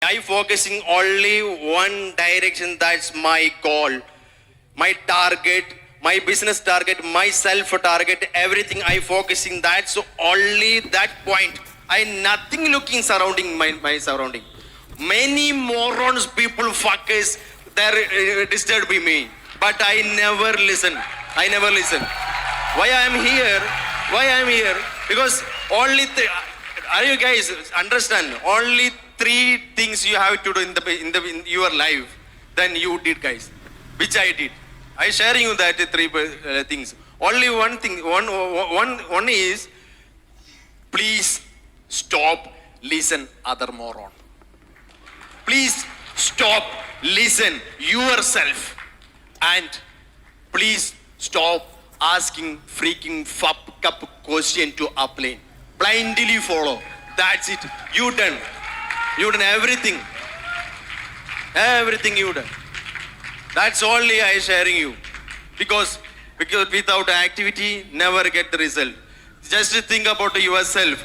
I focusing only one direction. That's my goal, my target, my business target, my self target. Everything I focusing. That's only that point. I nothing looking surrounding my surrounding. Many morons, people, fuckers, they're disturbing me, but I never listen. I never listen. Why I am here? Why I am here? Because only. Are you guys understand? Only 3 things you have to do in your life. Then you did, guys, which I did. I sharing you that 3 things. Only one thing. One is, please stop listen other moron. Please stop listen yourself, and please stop asking freaking fuck up question to upline. Blindly follow. That's it. You done everything. Everything you done. That's only I sharing you. Because without activity, never get the result. Just think about yourself.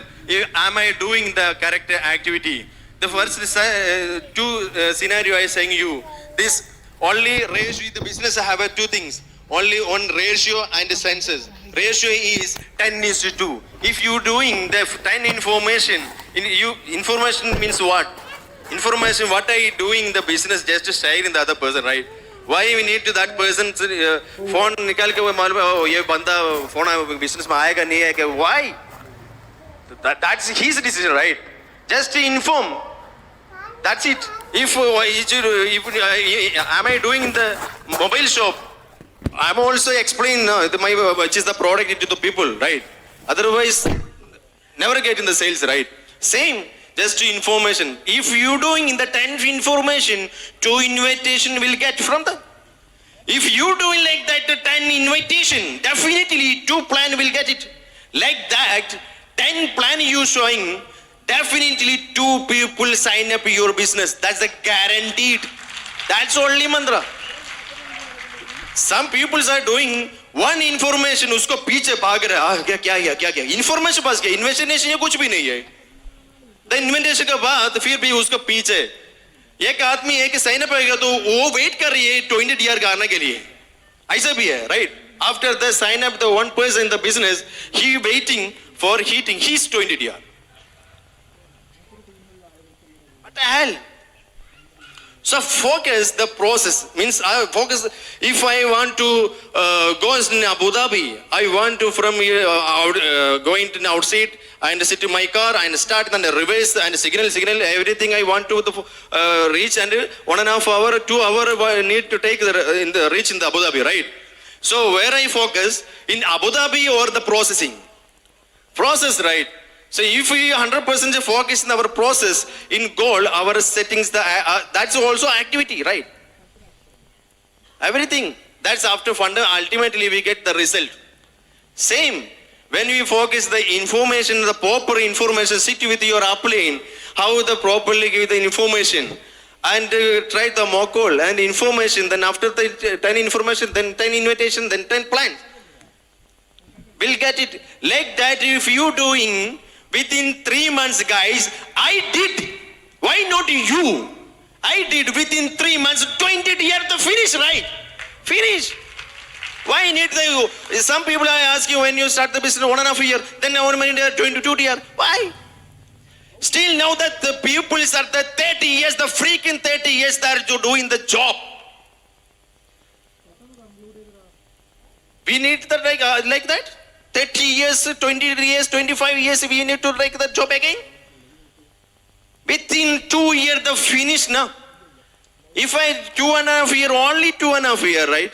Am I doing the correct activity? The first 2 scenario I saying you. This only ratio, the business have 2 things. Only one ratio and senses. Ratio is 10:2. If you doing the 10 information, information means what? Information, what are you doing the business just to share in the other person, right? Why we need to that person's phone निकाल के वो मालूम है ये बंदा phone business में आएगा नहीं आएगा? Why? That's his decision, right? Just to inform. That's it. If am I doing the mobile shop? I'm also explaining which is the product to the people, right? Otherwise, never get in the sales, right? Same, just to information. If you doing in the 10 information, 2 invitation will get from the. If you doing like that, the 10 invitation, definitely 2 plan will get it. Like that, 10 plan you showing, definitely 2 people sign up your business. That's a guaranteed. That's only mantra. Some people are doing one information, उसको पीछे भाग रहे क्या information पास क्या investigation ये कुछ भी नहीं है. The इन्वेस्टिगेशन के बाद फिर भी उसको पीछे एक आदमी एक साइन अप होगा तो वो वेट कर रही है 20 DR का आने के लिए. ऐसा भी है, right? After the sign up, the one person in the business, he waiting for hitting his 20 DR. What the hell? So focus the process. Means I focus. If I want to go in Abu Dhabi, I want to from here going to outside and sit in my car and start and reverse and signal everything I want to reach, and 1.5 hour, 2 hour need to take reach in the Abu Dhabi, right? So where I focus in Abu Dhabi or the process, right? So if we 100% focus in our process, in goal, our settings, that's also activity, right? Everything. That's after fund, ultimately we get the result. Same. When we focus the information, the proper information, sit with your upline, how the properly give the information, and try the mock call and information, then after the 10 information, then 10 invitation, then 10 plans. We'll get it. Like that, if you doing within 3 months, guys, I did. Why not you? I did within 3 months, 20 years to finish, right? Finish. Why need the, some people I ask you when you start the business 1.5 year, then 22 year. Why? Still now that the pupils are the 30 years, the freaking 30 years they are doing the job. We need that like that? 30 years, 20 years, 25 years, we need to like the job again. Within 2 years, the finish now. If I 2.5 year, only 2.5 year, right?